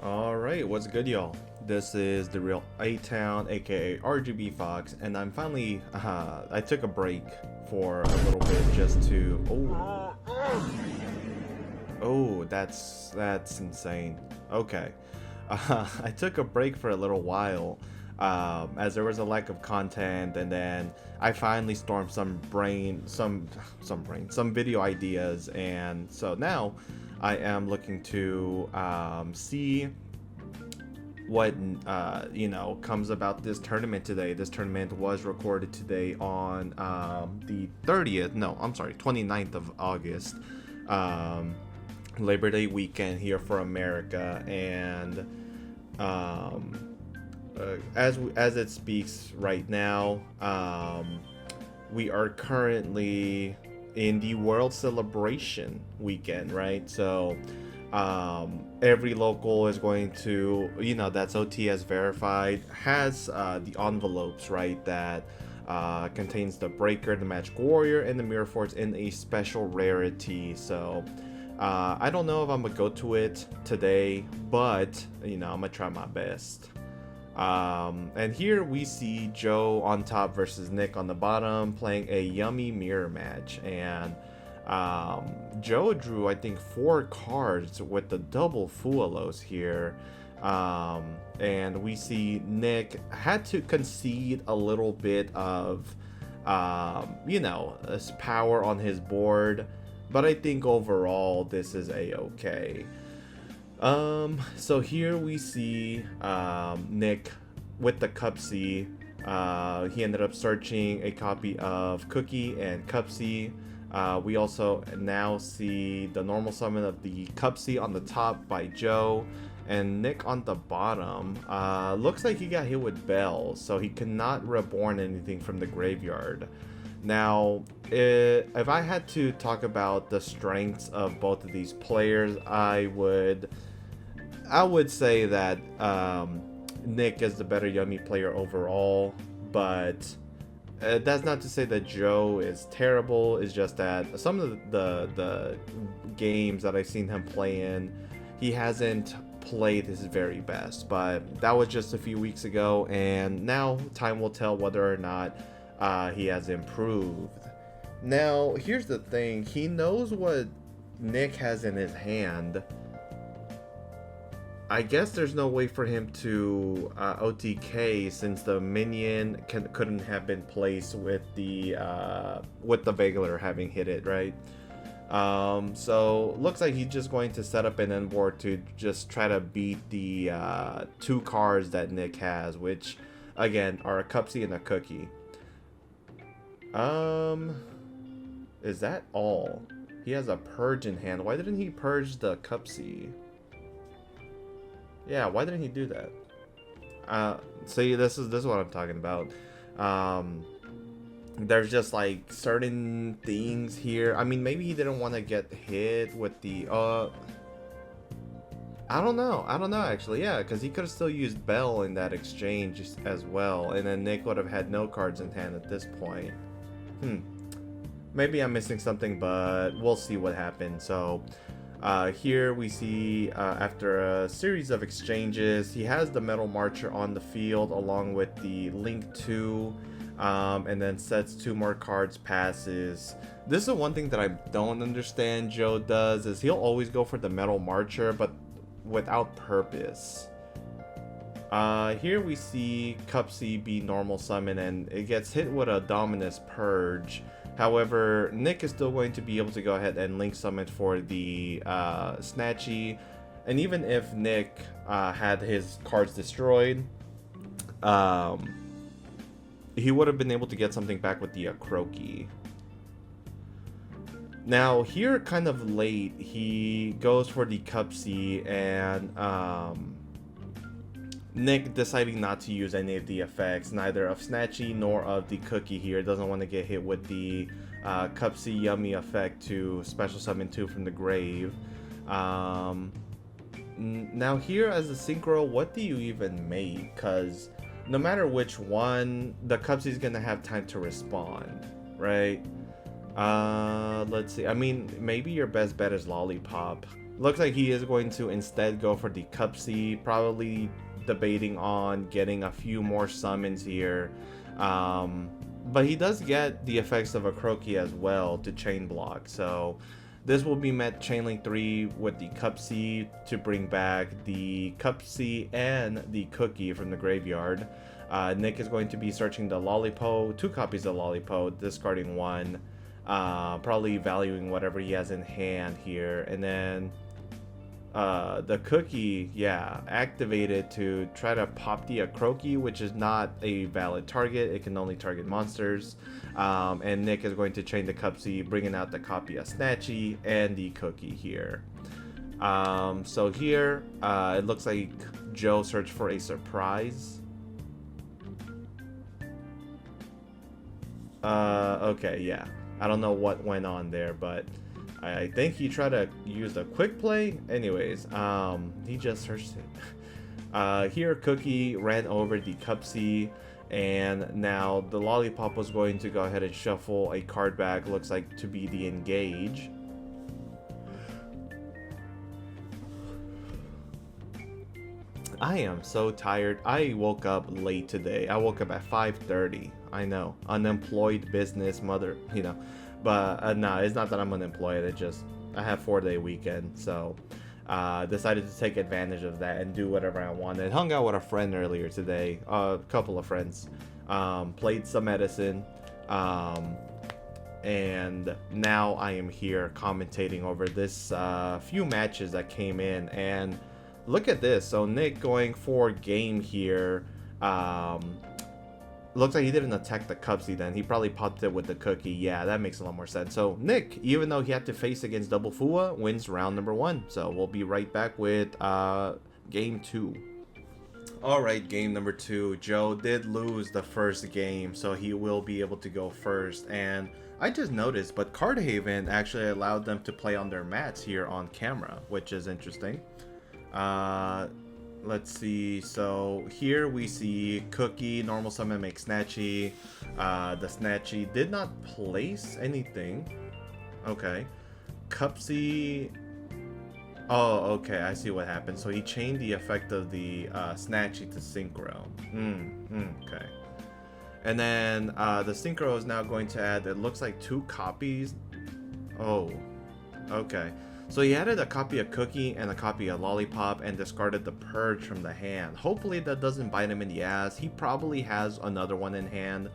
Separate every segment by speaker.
Speaker 1: Alright, what's good, y'all? This is the real A-Town, aka RGB Fox, and I'm finally, I took a break for a little bit just to, oh, that's insane. Okay. I took a break for a little while, as there was a lack of content, and then I finally stormed some video ideas, and so now I am looking to see what comes about this tournament today. This tournament was recorded today on the 30th. No, I'm sorry, 29th of August. Labor Day weekend here for America, and as it speaks right now, we are currently in the World Celebration weekend, right? So every local is going to, that's OTS verified, has the envelopes, right, that contains the Breaker, the Magic Warrior, and the Mirror Force in a special rarity. So I don't know if I'm gonna go to it today, but I'm gonna try my best. And here we see Joe on top versus Nick on the bottom, playing a yummy mirror match. And Joe drew, I think, 4 cards with the double fuwa here. And we see Nick had to concede a little bit of, his power on his board. But I think overall this is a-okay. So here we see Nick with the Cup C. He ended up searching a copy of Cookie and Cup C. We also now see the normal summon of the Cup C on the top by Joe, and Nick on the bottom. Looks like he got hit with Bell, so he cannot reborn anything from the graveyard. Now, if I had to talk about the strengths of both of these players, I would say that Nick is the better Yummy player overall, but that's not to say that Joe is terrible. It's just that some of the games that I've seen him play in, he hasn't played his very best. But that was just a few weeks ago, and now time will tell whether or not he has improved. Now, here's the thing. He knows what Nick has in his hand. I guess there's no way for him to OTK, since the minion couldn't have been placed with the Veiler having hit it, right? So looks like he's just going to set up an end board to just try to beat the 2 cards that Nick has, which again are a Cupsy and a Cookie. Is that all? He has a Purge in hand. Why didn't he purge the Cupsy? Yeah, why didn't he do that? See, this is what I'm talking about. There's just like certain things here. I mean, maybe he didn't want to get hit with the I don't know actually. Yeah, because he could have still used Bell in that exchange as well, and then Nick would have had no cards in hand at this point. Maybe I'm missing something, but we'll see what happens. So here we see after a series of exchanges, he has the Metal Marcher on the field along with the Link 2, and then sets 2 more cards, passes. This is one thing that I don't understand Joe does, is he'll always go for the Metal Marcher, but without purpose. Here we see Cup C be normal summon, and it gets hit with a Dominus Purge. However, Nick is still going to be able to go ahead and link summon for the Snatchy. And even if Nick had his cards destroyed, he would have been able to get something back with the Croaky. Now, here kind of late, he goes for the Cup C, and Nick deciding not to use any of the effects, neither of Snatchy nor of the Cookie here. Doesn't want to get hit with the Cup C Yummy effect to special summon 2 from the grave. Now here as a Synchro, what do you even make? Because no matter which one, the Cup C is going to have time to respond, right? Let's see. I mean, maybe your best bet is Lollipop. Looks like he is going to instead go for the Cupsy, probably debating on getting a few more summons here. But he does get the effects of a Croaky as well to chain block. So this will be met Chainlink 3 with the Cupsy to bring back the Cupsy and the Cookie from the graveyard. Nick is going to be searching the Lollipo, 2 copies of Lollipo, discarding 1. Probably valuing whatever he has in hand here. And then the Cookie, yeah, activated to try to pop the Croaky, which is not a valid target. It can only target monsters. And Nick is going to chain the Cupsy, bringing out the copy of Snatchy and the Cookie here. So here, it looks like Joe searched for a surprise. Okay, yeah. I don't know what went on there, but I think he tried to use a quick play. Anyways, he just searched it. Here, Cookie ran over the Cupsy, and now the Lollipop was going to go ahead and shuffle a card back. Looks like to be the Engage. I am so tired. I woke up late today. I woke up at 5:30. I know, unemployed business mother, you know. But no, it's not that I'm unemployed. It just I have 4-day weekend, so decided to take advantage of that and do whatever I wanted. Hung out with a friend earlier today, a couple of friends. Played some Medicine, and now I am here commentating over this few matches that came in. And look at this. So Nick going for game here. Looks like he didn't attack the Cupsy then. He probably popped it with the Cookie. Yeah, that makes a lot more sense. So Nick, even though he had to face against double fuwa, wins round number 1. So we'll be right back with game 2. Alright, game number 2. Joe did lose the first game, so he will be able to go first. And I just noticed, but Cardhaven actually allowed them to play on their mats here on camera, which is interesting. Let's see. So here we see Cookie, normal summon, make Snatchy. The Snatchy did not place anything. Okay. Cupsy. Oh, okay. I see what happened. So he chained the effect of the Snatchy to Synchro. Okay. And then the Synchro is now going to add, it looks like 2 copies. Oh, okay. So he added a copy of Cookie and a copy of Lollipop and discarded the Purge from the hand. Hopefully that doesn't bite him in the ass. He probably has another one in hand,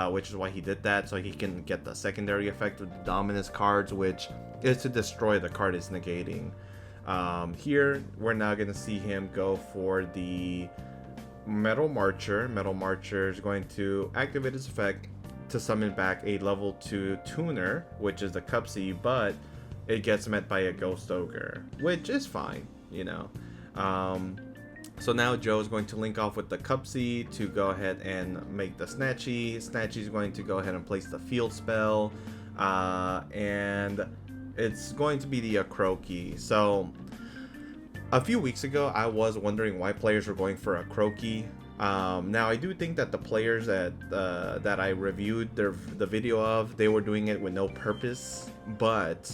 Speaker 1: which is why he did that, so he can get the secondary effect of the Dominus cards, which is to destroy the card it's negating. Here, we're now going to see him go for the Metal Marcher. Metal Marcher is going to activate its effect to summon back a level 2 tuner, which is the Cupsy, but it gets met by a Ghost Ogre, which is fine, you know. So now Joe is going to link off with the Cupsy to go ahead and make the Snatchy. Snatchy is going to go ahead and place the Field Spell, and it's going to be the Croaky. So a few weeks ago, I was wondering why players were going for a Croaky. Now I do think that the players that I reviewed the video of, they were doing it with no purpose, but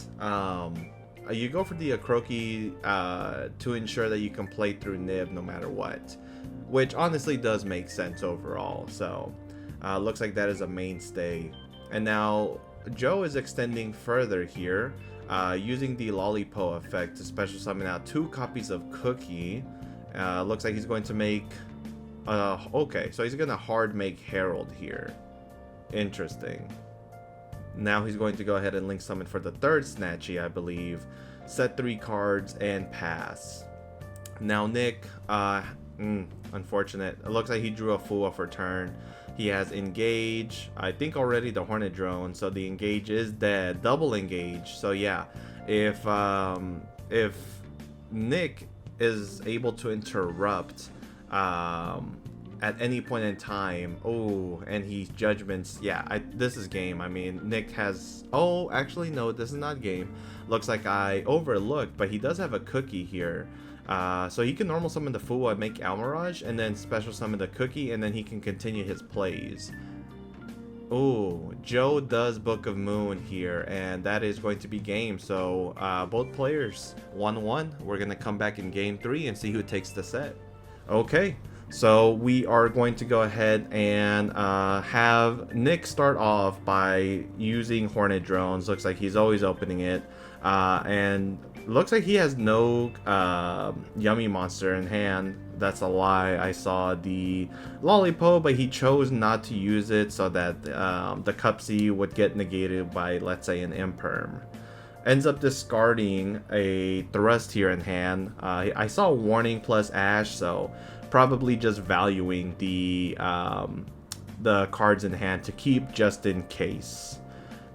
Speaker 1: you go for the Croaky to ensure that you can play through Nib no matter what, which honestly does make sense overall. So looks like that is a mainstay. And now Joe is extending further here, using the Lollipo effect to special summon out 2 copies of Cookie. Looks like he's going to make okay, so he's gonna hard make Herald here. Interesting. Now he's going to go ahead and link summon for the 3rd Snatchy, I believe. Set 3 cards and pass. Now Nick, unfortunate. It looks like he drew a fuwa for turn. He has Engage, I think already the Hornet Drone, so the Engage is dead. Double Engage. So yeah, if Nick is able to interrupt at any point in time, oh, and he judgments, yeah, this is game. I mean, Nick has, oh, actually no, this is not game. Looks like I overlooked, but he does have a Cookie here. So he can normal summon the fuwa, make Almirage, and then special summon the Cookie, and then he can continue his plays. Oh, Joe does Book of Moon here, and that is going to be game. So both players 1-1. We're gonna come back in game 3 and see who takes the set. Okay, so we are going to go ahead and have Nick start off by using Hornet drones. Looks like he's always opening it, and looks like he has no yummy monster in hand. That's a lie. I saw the Lollipop, but he chose not to use it so that the Cupsy would get negated by, let's say, an Imperm. Ends up discarding a Thrust here in hand. I saw Warning plus Ash, so probably just valuing the cards in hand to keep just in case.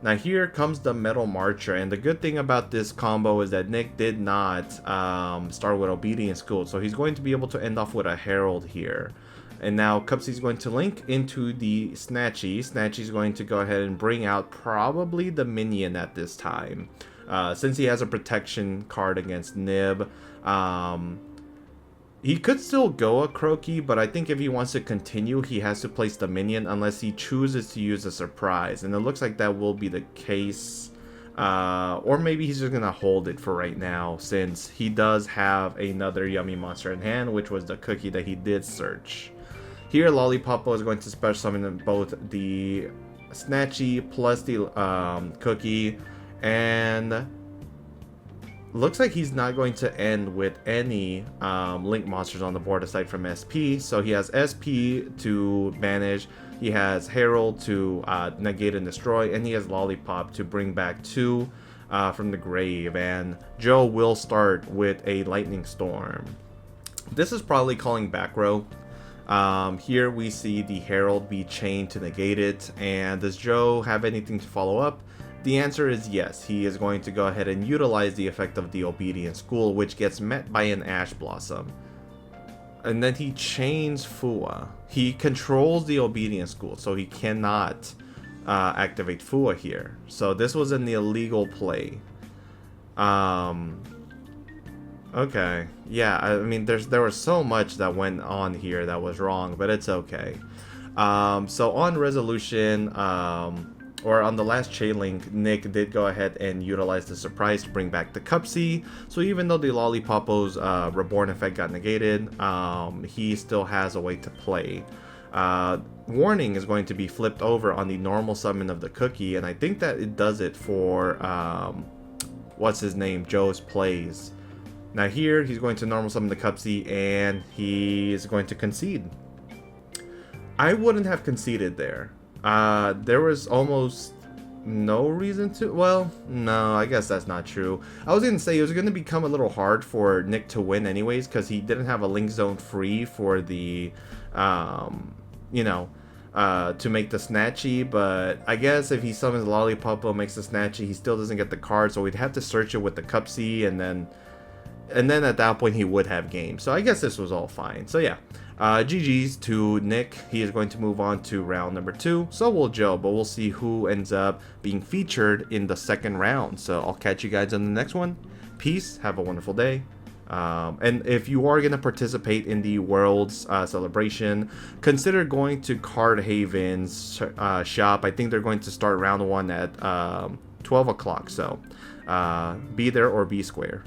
Speaker 1: Now here comes the Metal Marcher, and the good thing about this combo is that Nick did not start with Obedience School, so he's going to be able to end off with a Herald here. And now Cupsy's going to link into the Snatchy. Snatchy's going to go ahead and bring out probably the Minion at this time. Since he has a protection card against Nib, he could still go a Croaky, but I think if he wants to continue, he has to place the Minion unless he chooses to use a Surprise. And it looks like that will be the case. Or maybe he's just going to hold it for right now, since he does have another yummy monster in hand, which was the cookie that he did search. Here, Lollipopo is going to special summon both the Snatchy plus the cookie, and looks like he's not going to end with any link monsters on the board aside from SP. So he has SP to banish, he has Herald to negate and destroy, and he has Lollipop to bring back 2 from the grave. And Joe will start with a Lightning Storm. This is probably calling back row. Here we see the Herald be chained to negate it. And does Joe have anything to follow up? The answer is yes. He is going to go ahead and utilize the effect of the Obedience School, which gets met by an Ash Blossom. And then he chains Fuwa. He controls the Obedience School, so he cannot activate Fuwa here. So this was an illegal play. Okay. Yeah, I mean, there was so much that went on here that was wrong, but it's okay. So on resolution, or on the last chain link, Nick did go ahead and utilize the surprise to bring back the Cupsy. So even though the Lollipopo's Reborn effect got negated, he still has a way to play. Warning is going to be flipped over on the normal summon of the cookie, and I think that it does it for what's his name, Joe's plays. Now here he's going to normal summon the Cupsy, and he is going to concede. I wouldn't have conceded there. There was almost no reason to. Well, no, I guess that's not true. I was gonna say it was gonna become a little hard for Nick to win anyways, because he didn't have a link zone free for the you know, to make the Snatchy. But I guess if he summons Lollipopo, makes the Snatchy, he still doesn't get the card, so we'd have to search it with the Cupsy, and then at that point he would have game. So I guess this was all fine. So yeah, GG's to Nick. He is going to move on to round number 2. So will Joe, but we'll see who ends up being featured in the second round. So I'll catch you guys on the next one. Peace. Have a wonderful day. And if you are going to participate in the World's celebration, consider going to Card Haven's shop. I think they're going to start round 1 at 12 o'clock. So be there or be square.